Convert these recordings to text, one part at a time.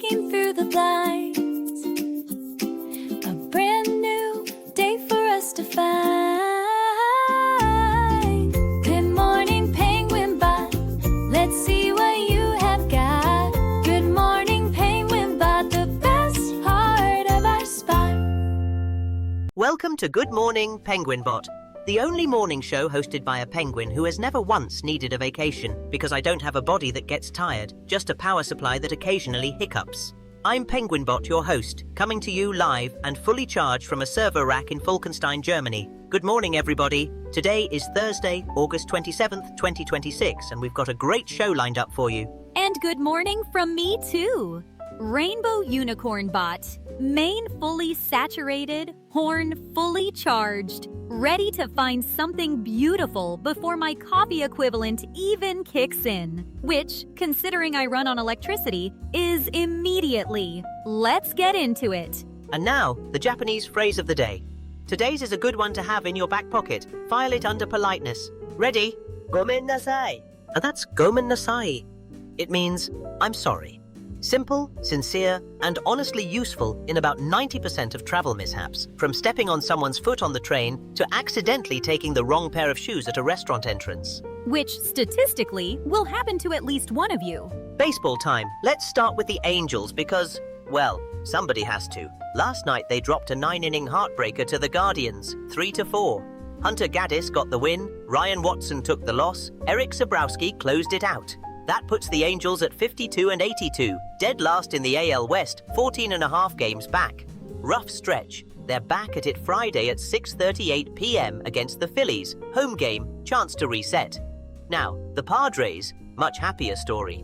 peeking through the blinds. A brand new day for us to find. Good morning, Penguinbot. Let's see what you have got. Good morning, Penguinbot, the best part of our spot. Welcome to Good Morning, Penguinbot, the only morning show hosted by a penguin who has never once needed a vacation because I don't have a body that gets tired, just a power supply that occasionally hiccups. I'm Penguinbot, your host, coming to you live and fully charged from a server rack in Falkenstein, Germany. Good morning, everybody. Today is Thursday, August 27th, 2026, and we've got a great show lined up for you. And good morning from me, too. Rainbow Unicorn Bot, mane fully saturated, horn fully charged, ready to find something beautiful before my coffee equivalent even kicks in, which, considering I run on electricity, is immediately. Let's get into it. And now, the Japanese phrase of the day. Today's is a good one to have in your back pocket. File it under politeness. Ready? Gomen nasai. And that's gomen nasai. It means, I'm sorry. Simple, sincere, and honestly useful in about 90% of travel mishaps, from stepping on someone's foot on the train to accidentally taking the wrong pair of shoes at a restaurant entrance. Which, statistically, will happen to at least one of you. Baseball time. Let's start with the Angels because, well, somebody has to. Last night they dropped a 9-inning heartbreaker to the Guardians, 3-4. Hunter Gaddis got the win, Ryan Watson took the loss, Eric Zabrowski closed it out. That puts the Angels at 52-82, dead last in the AL West, 14.5 games back. Rough stretch. They're back at it Friday at 6:38 p.m. against the Phillies. Home game, chance to reset. Now, the Padres, much happier story.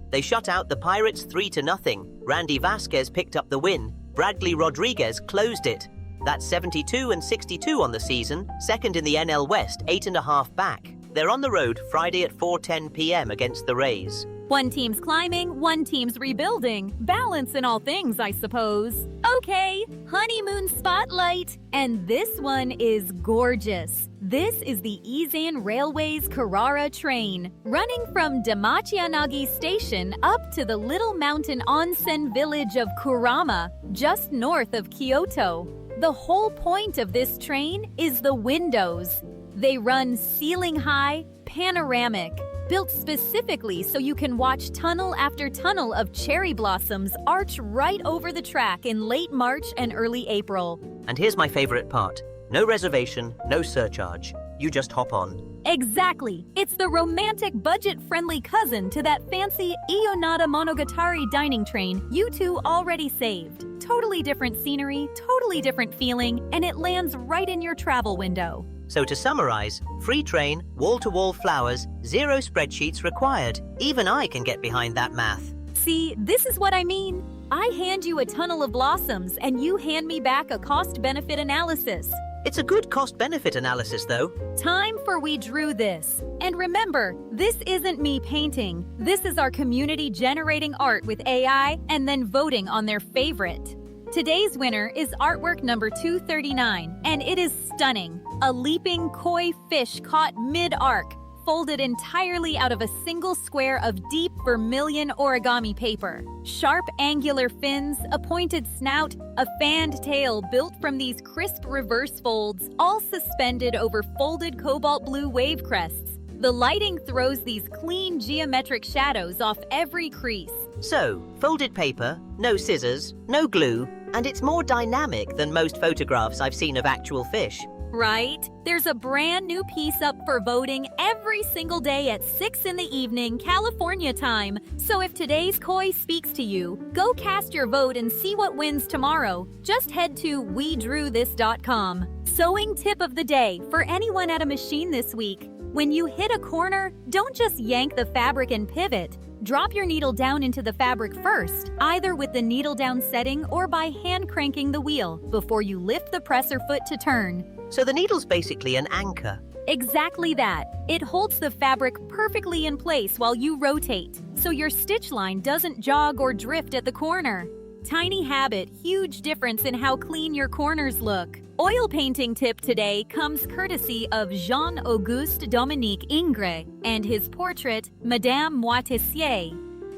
They shut out the Pirates 3-0. Randy Vasquez picked up the win. Bradley Rodriguez closed it. That's 72-62 on the season, second in the NL West, 8.5 back. They're on the road Friday at 4:10 p.m. against the Rays. One team's climbing, one team's rebuilding. Balance in all things, I suppose. Okay, honeymoon spotlight. And this one is gorgeous. This is the Izan Railway's Carrara train, running from Damachianagi Station up to the little mountain onsen village of Kurama, just north of Kyoto. The whole point of this train is the windows. They run ceiling-high, panoramic, built specifically so you can watch tunnel after tunnel of cherry blossoms arch right over the track in late March and early April. And here's my favorite part. No reservation, no surcharge. You just hop on. Exactly. It's the romantic, budget-friendly cousin to that fancy Ionata Monogatari dining train you two already saved. Totally different scenery, totally different feeling, and it lands right in your travel window. So to summarize, free train, wall-to-wall flowers, 0 spreadsheets required. Even I can get behind that math. See, this is what I mean. I hand you a tunnel of blossoms and you hand me back a cost-benefit analysis. It's a good cost-benefit analysis, though. Time for We Drew This. And remember, this isn't me painting. This is our community generating art with AI and then voting on their favorite. Today's winner is artwork number 239, and it is stunning. A leaping koi fish caught mid-arc, folded entirely out of a single square of deep vermilion origami paper. Sharp angular fins, a pointed snout, a fanned tail built from these crisp reverse folds, all suspended over folded cobalt blue wave crests. The lighting throws these clean geometric shadows off every crease. So, folded paper, no scissors, no glue, and it's more dynamic than most photographs I've seen of actual fish. Right? There's a brand new piece up for voting every single day at 6 in the evening, California time. So if today's koi speaks to you, go cast your vote and see what wins tomorrow. Just head to wedrewthis.com. Sewing tip of the day for anyone at a machine this week. When you hit a corner, don't just yank the fabric and pivot. Drop your needle down into the fabric first, either with the needle down setting or by hand cranking the wheel before you lift the presser foot to turn. So the needle's basically an anchor. Exactly that. It holds the fabric perfectly in place while you rotate, so your stitch line doesn't jog or drift at the corner. Tiny habit, huge difference in how clean your corners look. Oil painting tip today comes courtesy of Jean-Auguste Dominique Ingres and his portrait, Madame Moitessier.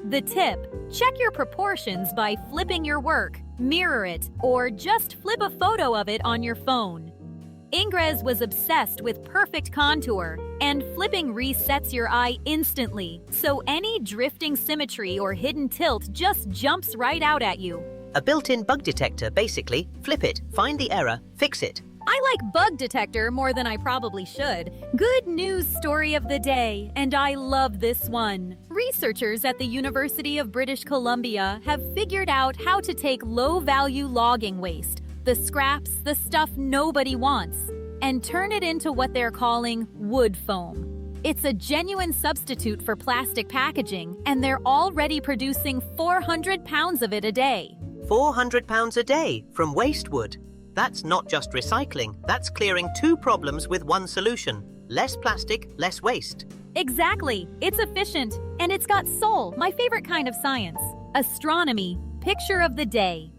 The tip: check your proportions by flipping your work, mirror it, or just flip a photo of it on your phone. Ingres was obsessed with perfect contour, and flipping resets your eye instantly, so any drifting symmetry or hidden tilt just jumps right out at you. A built-in bug detector, basically. Flip it, find the error, fix it. I like bug detector more than I probably should. Good news story of the day, and I love this one. Researchers at the University of British Columbia have figured out how to take low-value logging waste, the scraps, the stuff nobody wants, and turn it into what they're calling wood foam. It's a genuine substitute for plastic packaging, and they're already producing 400 pounds of it a day. 400 pounds a day from waste wood. That's not just recycling, that's clearing two problems with one solution. Less plastic, less waste. Exactly. It's efficient, and it's got soul, my favorite kind of science. Astronomy, picture of the day.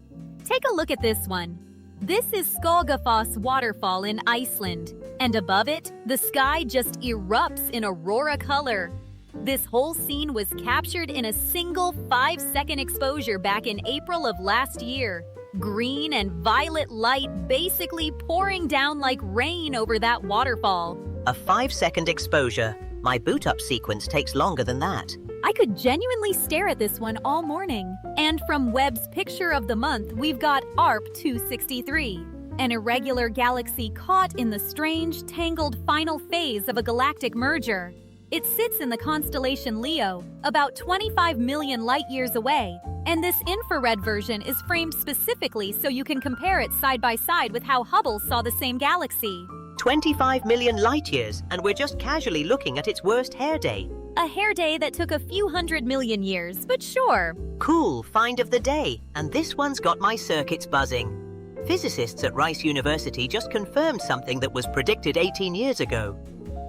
Take a look at this one. This is Skogafoss waterfall in Iceland, and above it, the sky just erupts in aurora color. This whole scene was captured in a single 5-second exposure back in April of last year. Green and violet light basically pouring down like rain over that waterfall. A 5-second exposure. My boot-up sequence takes longer than that. I could genuinely stare at this one all morning. And from Webb's picture of the month, we've got ARP 263, an irregular galaxy caught in the strange, tangled final phase of a galactic merger. It sits in the constellation Leo, about 25 million light-years away, and this infrared version is framed specifically so you can compare it side by side with how Hubble saw the same galaxy. 25 million light-years, and we're just casually looking at its worst hair day. A hair day that took a few 100 million years, but sure. Cool find of the day, and this one's got my circuits buzzing. Physicists at Rice University just confirmed something that was predicted 18 years ago.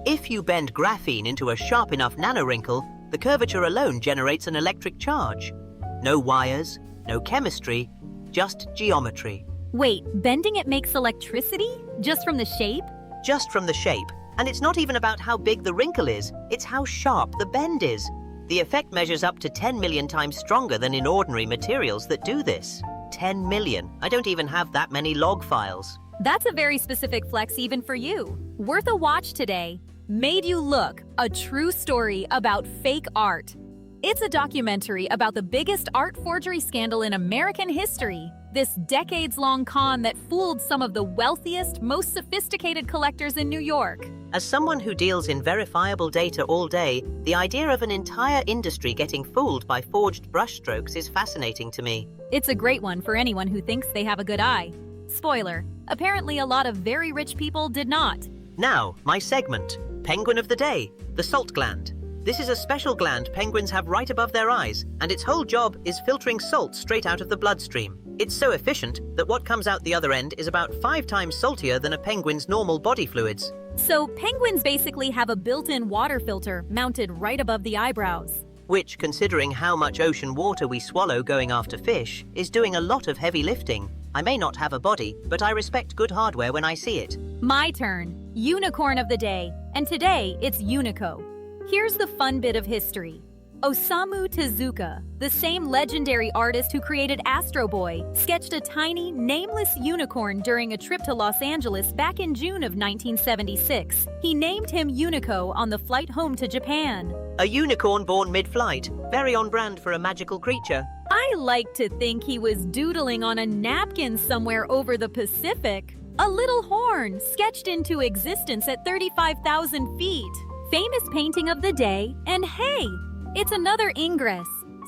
If you bend graphene into a sharp enough nanowrinkle, the curvature alone generates an electric charge. No wires, no chemistry, just geometry. Wait, bending it makes electricity? Just from the shape? Just from the shape. And it's not even about how big the wrinkle is, it's how sharp the bend is. The effect measures up to 10 million times stronger than in ordinary materials that do this. 10 million. I don't even have that many log files. That's a very specific flex even for you. Worth a watch today. Made You Look, a true story about fake art. It's a documentary about the biggest art forgery scandal in American history. This decades-long con that fooled some of the wealthiest, most sophisticated collectors in New York. As someone who deals in verifiable data all day, the idea of an entire industry getting fooled by forged brushstrokes is fascinating to me. It's a great one for anyone who thinks they have a good eye. Spoiler, apparently a lot of very rich people did not. Now, my segment. Penguin of the Day, the salt gland. This is a special gland penguins have right above their eyes, and its whole job is filtering salt straight out of the bloodstream. It's so efficient that what comes out the other end is about 5 times saltier than a penguin's normal body fluids. So penguins basically have a built-in water filter mounted right above the eyebrows. Which, considering how much ocean water we swallow going after fish, is doing a lot of heavy lifting. I may not have a body, but I respect good hardware when I see it. My turn. Unicorn of the day. And today, it's Unico. Here's the fun bit of history. Osamu Tezuka, the same legendary artist who created Astro Boy, sketched a tiny, nameless unicorn during a trip to Los Angeles back in June of 1976. He named him Unico on the flight home to Japan. A unicorn born mid-flight, very on brand for a magical creature. I like to think he was doodling on a napkin somewhere over the Pacific. A little horn sketched into existence at 35,000 feet. Famous painting of the day, and hey, it's another Ingres.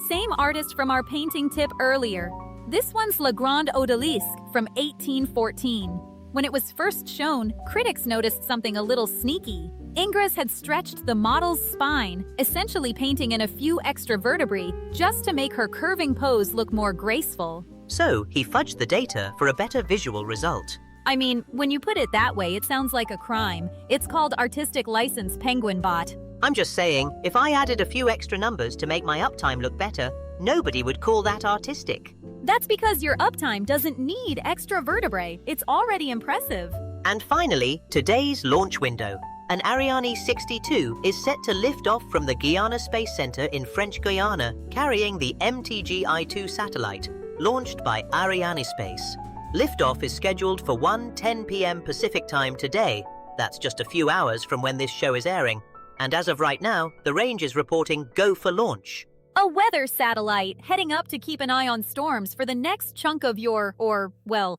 Same artist from our painting tip earlier. This one's Le Grand Odalisque from 1814. When it was first shown, critics noticed something a little sneaky. Ingres had stretched the model's spine, essentially painting in a few extra vertebrae just to make her curving pose look more graceful. So, he fudged the data for a better visual result. I mean, when you put it that way, it sounds like a crime. It's called artistic license Penguinbot. I'm just saying, if I added a few extra numbers to make my uptime look better, nobody would call that artistic. That's because your uptime doesn't need extra vertebrae. It's already impressive. And finally, today's launch window. An Ariane 62 is set to lift off from the Guiana Space Center in French Guiana, carrying the MTGI-2 satellite, launched by Arianespace. Liftoff is scheduled for 1:10 p.m. Pacific Time today. That's just a few hours from when this show is airing. And as of right now, the range is reporting go for launch. A weather satellite heading up to keep an eye on storms for the next chunk of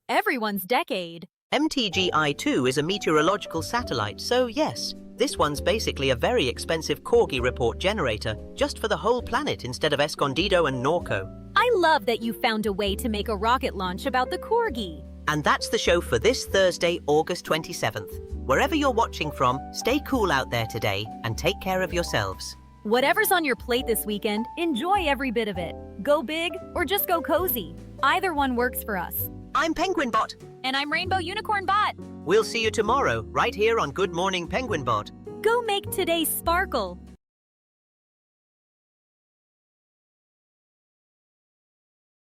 everyone's decade. MTGI-2 is a meteorological satellite, so yes, this one's basically a very expensive Corgi report generator, just for the whole planet instead of Escondido and Norco. I love that you found a way to make a rocket launch about the Corgi. And that's the show for this Thursday, August 27th. Wherever you're watching from, stay cool out there today and take care of yourselves. Whatever's on your plate this weekend, enjoy every bit of it. Go big or just go cozy. Either one works for us. I'm Penguinbot. And I'm Rainbow Unicorn Bot. We'll see you tomorrow, right here on Good Morning Penguinbot. Go make today sparkle.